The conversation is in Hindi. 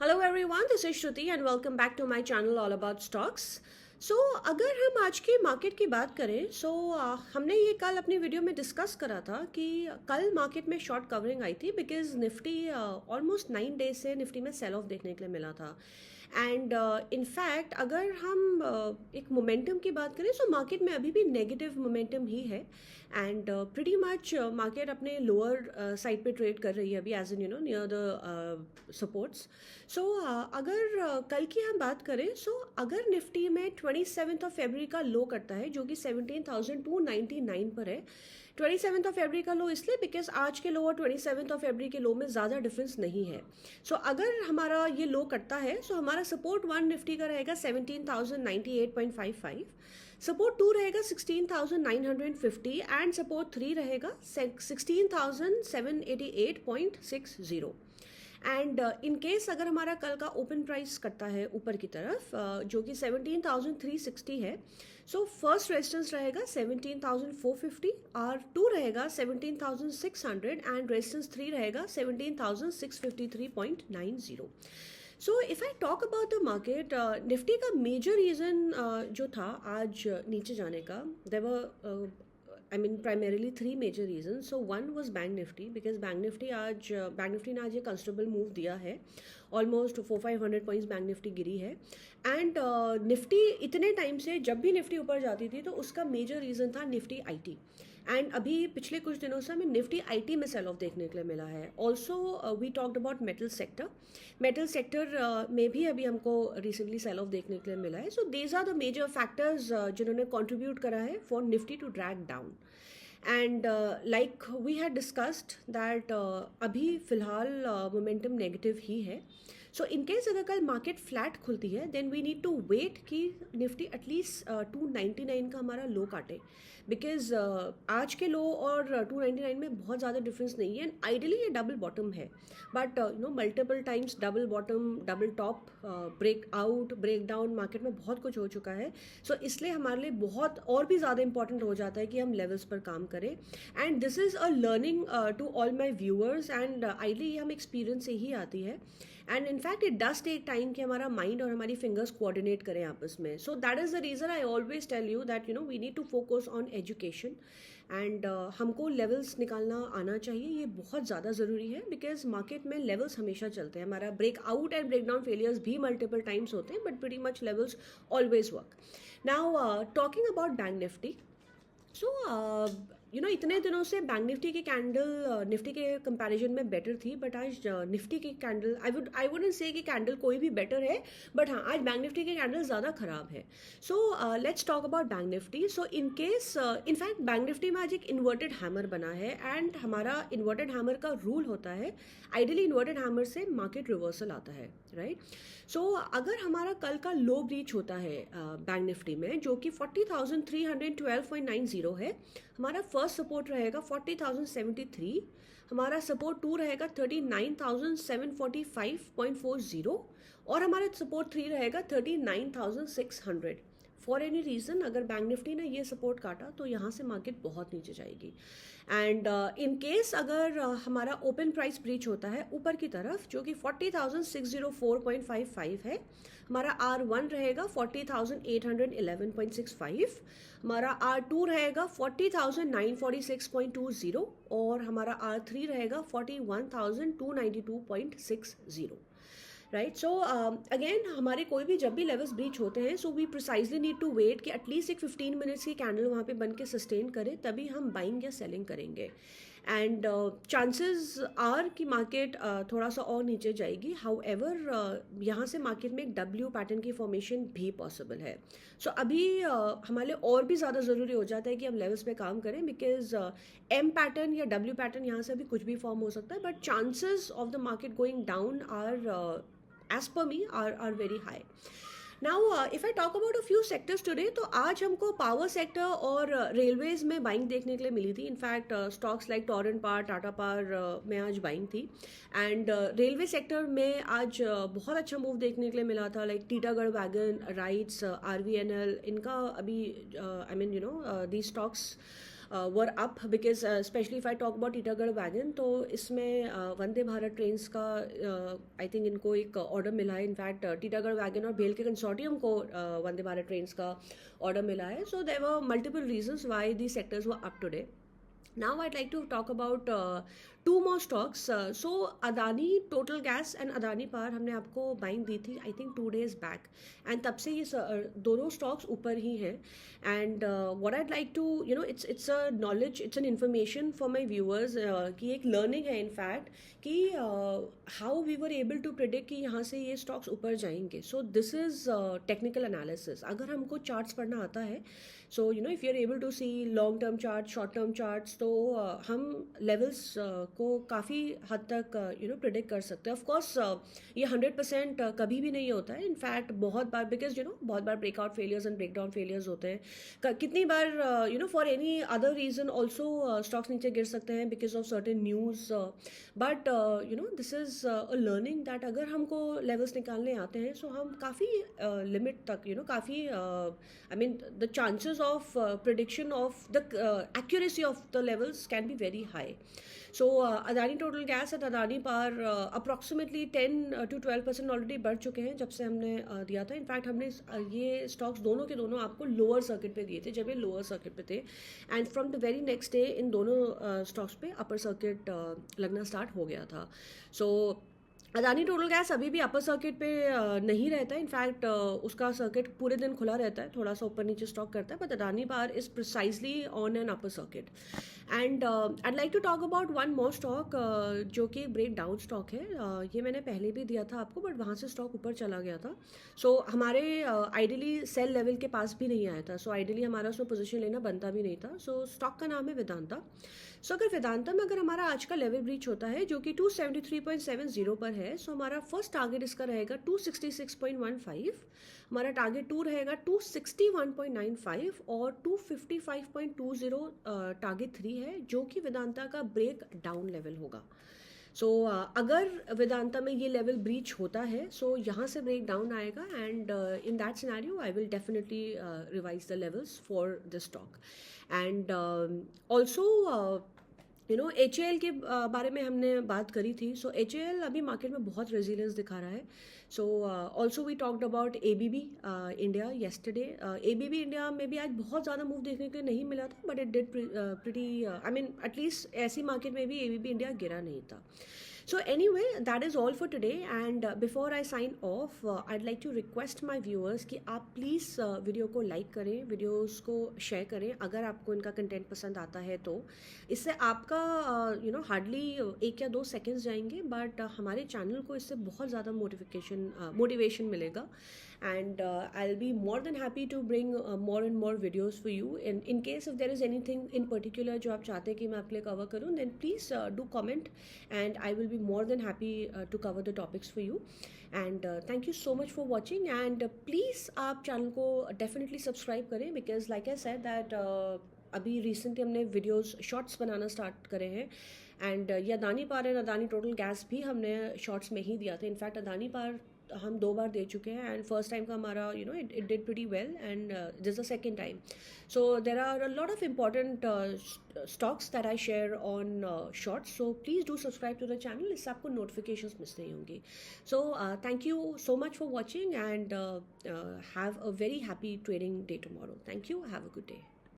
Hello everyone, this is Shruti and welcome back to my channel all about stocks. So अगर हम आज की मार्केट की बात करें हमने ये कल अपनी वीडियो में डिस्कस करा था कि कल मार्केट में शॉर्ट कवरिंग आई थी बिकॉज निफ्टी ऑलमोस्ट 9 डेज से निफ्टी में सेल ऑफ देखने के लिए मिला था। एंड इनफैक्ट अगर हम एक मोमेंटम की बात करें सो मार्केट में अभी भी नेगेटिव मोमेंटम ही है एंड प्रीटी मच मार्केट अपने लोअर साइड पे ट्रेड कर रही है अभी as an near the supports. अगर कल की हम बात करें अगर निफ्टी में 27 ऑफ फरवरी का लो करता है जो कि 17,299 पर है। 27 ऑफ फरवरी का लो इसलिए बिकॉज आज के लो और 27 ऑफ फरवरी के लो में ज़्यादा डिफरेंस नहीं है। अगर हमारा ये लो करता है हमारा सपोर्ट 1 निफ्टी का रहेगा 17,098.55, सपोर्ट 2 रहेगा 16,950 एंड सपोर्ट 3 रहेगा 16,788.60। एंड इन केस अगर हमारा कल का ओपन प्राइस करता है ऊपर की तरफ जो कि 17,360 है, फर्स्ट रेजिस्टेंस रहेगा 17,450, R2 रहेगा 17,600 एंड रेजिस्टेंस 3 रहेगा 17,653.90। If I talk about the market, Nifty का मेजर रीज़न जो था आज नीचे जाने का, देवर primarily three major reasons. One was Bank Nifty because Bank Nifty ने आज ये कंसिडरेबल मूव दिया है, ऑलमोस्ट 400-500 पॉइंट्स बैंक निफ्टी गिरी है। एंड निफ्टी इतने टाइम से जब भी निफ्टी ऊपर जाती थी तो उसका मेजर रीज़न था निफ्टी आईटी। एंड अभी पिछले कुछ दिनों से हमें निफ्टी आईटी में सेल ऑफ देखने के लिए मिला है। Also we talked about metal sector में भी अभी हमको रिसेंटली सेल ऑफ देखने के लिए मिला है। These are the major factors जिन्होंने कॉन्ट्रीब्यूट करा है for Nifty to drag down. And like we had discussed that अभी फिलहाल मोमेंटम नेगेटिव ही है। इन केस अगर कल मार्केट फ्लैट खुलती है then we need to wait कि निफ्टी एटलीस्ट 299 का हमारा लो काटे बिकॉज आज के लो और 299 में बहुत ज़्यादा डिफरेंस नहीं है। एंड आइडियली ये डबल बॉटम है but multiple times double bottom double top break out break down market में बहुत कुछ हो चुका है। इसलिए हमारे लिए बहुत और भी ज़्यादा इंपॉर्टेंट हो जाता है कि हम लेवल्स पर काम करें। And this is a learning to all my viewers and ideally ये हम एक्सपीरियंस से ही आती है। And in fact it does take time कि हमारा माइंड और हमारी फिंगर्स कोऑर्डिनेट करें आपस में। That is the reason I always tell you that we need to focus on education and हमको लेवल्स निकालना आना चाहिए। ये बहुत ज़्यादा ज़रूरी है बिकॉज मार्केट में लेवल्स हमेशा चलते हैं। हमारा ब्रेकआउट एंड ब्रेकडाउन फेलियर्स भी मल्टीपल टाइम्स होते हैं but pretty much levels always work. Now talking about bank Nifty, इतने दिनों से बैंक निफ्टी की कैंडल निफ्टी के कंपैरिजन में बेटर थी बट आज निफ्टी की कैंडल आई वुडंट से कि कैंडल कोई भी बेटर है बट हाँ आज बैंक निफ्टी की कैंडल ज़्यादा खराब है। Let's talk about bank Nifty. In case in fact bank Nifty में आज एक इन्वर्टेड हैमर बना है एंड हमारा इन्वर्टेड हैमर का रूल होता है आइडियली इन्वर्टेड हैमर से मार्केट रिवर्सल आता है, राइट। अगर हमारा कल का लो ब्रीच होता है बैंक निफ्टी में जो कि 40,312.90 है, हमारा फर्स्ट सपोर्ट रहेगा 40,073, हमारा सपोर्ट 2 रहेगा 39,745.40 और हमारा सपोर्ट 3 रहेगा 39,600। फॉर एनी रीज़न अगर बैंक निफ्टी ने ये सपोर्ट काटा तो यहाँ से मार्केट बहुत नीचे जाएगी। एंड इन केस अगर हमारा ओपन प्राइस ब्रीच होता है ऊपर की तरफ जो कि 40,604.55 है, हमारा R1 रहेगा 40,811.65, हमारा R2 रहेगा 40,946.20 और हमारा R3 रहेगा 41,292.60, राइट। अगेन हमारे कोई भी जब भी लेवल्स ब्रीच होते हैं we precisely need to wait कि एटलीस्ट एक 15 मिनट्स की कैंडल वहाँ पे बन के सस्टेन करें तभी हम बाइंग या सेलिंग करेंगे। एंड चांसेस आर कि मार्केट थोड़ा सा और नीचे जाएगी। हाउएवर यहाँ से मार्केट में एक डब्ल्यू पैटर्न की फॉर्मेशन भी पॉसिबल है। अभी हमारे लिए और भी ज़्यादा ज़रूरी हो जाता है कि हम लेवल्स पे काम करें बिकॉज एम पैटर्न या डब्ल्यू पैटर्न यहाँ से भी कुछ भी फॉर्म हो सकता है but chances of the market going down are as per me are very high. Now if I talk about a few sectors today तो आज हमको पावर सेक्टर और रेलवेज में बाइंग देखने के लिए मिली थी। In fact stocks like Torrent power Tata power में आज बाइंग थी एंड रेलवे सेक्टर में आज बहुत अच्छा मूव देखने के लिए मिला था like Titagarh wagon, rights, RVNL, इनका अभी the stocks were up because specially if I talk about Titagarh wagon, तो इसमें वंदे भारत ट्रेन्स का आई थिंक इनको एक ऑर्डर मिला है. इनफैक्ट टीटागढ़ वैगन और भेल के कंसोर्टियम को वंदे भारत ट्रेन्स का ऑर्डर मिला है. So there were multiple reasons why the sectors were up today. Now I'd like to talk about two more stocks. So Adani Total Gas and Adani Power हमने आपको बाइंग दी थी आई थिंक 2 days बैक, एंड तब से ये दोनों स्टॉक्स ऊपर ही हैं. And what I'd like to it's a knowledge, it's an information for my viewers, कि एक लर्निंग है इनफैक्ट कि how we were able to predict कि यहाँ से ये स्टॉक्स ऊपर जाएंगे. So this is technical analysis. अगर हमको चार्ट्स पढ़ना आता है, so if you are able to see long term chart, short term charts, तो हम लेवल्स को काफ़ी हद तक प्रिडिक्ट कर सकते हैं. ऑफकोर्स ये 100% कभी भी नहीं होता है. इनफैक्ट बहुत बार, बिकॉज बहुत बार breakout failures and breakdown failures होते हैं. कितनी बार for any other reason also stocks नीचे गिर सकते हैं because of certain news. But this is a learning that अगर हमको लेवल्स निकालने आते हैं, सो हम काफ़ी लिमिट तक काफ़ी I mean the chances of prediction of the accuracy of the levels can be very high. So Adani Total Gas and Adani Power approximately 10 to 12% already बढ़ चुके हैं जब से हमने दिया था. इनफैक्ट हमने ये स्टॉक्स दोनों के दोनों आपको लोअर सर्किट पे दिए थे जब ये लोअर सर्किट पे थे, and from the very next day in दोनों स्टॉक्स पे अपर सर्किट लगना स्टार्ट हो गया था. सो अदानी टोटल गैस अभी भी अपर सर्किट पे नहीं रहता है. इनफैक्ट उसका सर्किट पूरे दिन खुला रहता है, थोड़ा सा ऊपर नीचे स्टॉक करता है. But Adani power is precisely on an upper circuit. And I'd like to talk about one more stock जो कि ब्रेक डाउन स्टॉक है. ये मैंने पहले भी दिया था आपको, बट वहाँ से स्टॉक ऊपर चला गया था. सो हमारे आइडियली सेल लेवल के पास भी नहीं आया था. सो आइडियली हमारा उसमें पोजीशन लेना बनता भी नहीं था. सो स्टॉक का नाम है वेदांता. सो अगर वेदांता में अगर हमारा आज का लेवल ब्रीच होता है जो कि 273.70 पर है, सो हमारा फर्स्ट टारगेट इसका रहेगा 266.15. हमारा टारगेट 2 रहेगा 261.95 और 255.20 टारगेट 3 है जो कि वेदांता का ब्रेक डाउन लेवल होगा. सो अगर वेदांता में ये लेवल ब्रीच होता है, सो यहाँ से ब्रेक डाउन आएगा, and in that scenario I will definitely revise the levels for the stock. And also HAL के बारे में हमने बात करी थी. सो HAL अभी मार्केट में बहुत रेजिलियंस दिखा रहा है. So also we talked about ABB India yesterday. ABB India में भी आज बहुत ज़्यादा मूव देखने को नहीं मिला था, but it did pretty I mean at least ऐसी मार्केट में भी ABB इंडिया गिरा नहीं था. So anyway, that is all for today, and before I sign off, I'd like to request my viewers कि आप प्लीज़ वीडियो को लाइक करें, वीडियोस को शेयर करें अगर आपको इनका कंटेंट पसंद आता है. तो इससे आपका हार्डली 1 या 2 सेकेंड्स जाएंगे, बट हमारे चैनल को इससे बहुत ज़्यादा मोटिवेशन मिलेगा. And I'll be more than happy to bring more and more videos for you. In case if there is anything in particular जो आप चाहते हैं कि मैं आपके लिए कवर करूँ, then please do comment, and I will be more than happy to cover the topics for you. And thank you so much for watching, and please आप चैनल को definitely subscribe करें, because like I said that अभी रिसेंटली हमने वीडियोस शॉर्ट्स बनाना स्टार्ट करे हैं. एंड ये Adani power and Adani total gas भी हमने शॉर्ट्स में ही दिया था. इनफैक्ट अदानी पावर हम 2 बार दे चुके हैं, एंड फर्स्ट टाइम का हमारा it did pretty well, and this the second time. So there are a lot of important stocks that I share on shorts. So please do subscribe to the channel, इससे आपको नोटिफिकेशंस मिस नहीं होंगी. So thank you so much for watching, and have a very happy trading day tomorrow. Thank you, have a good day.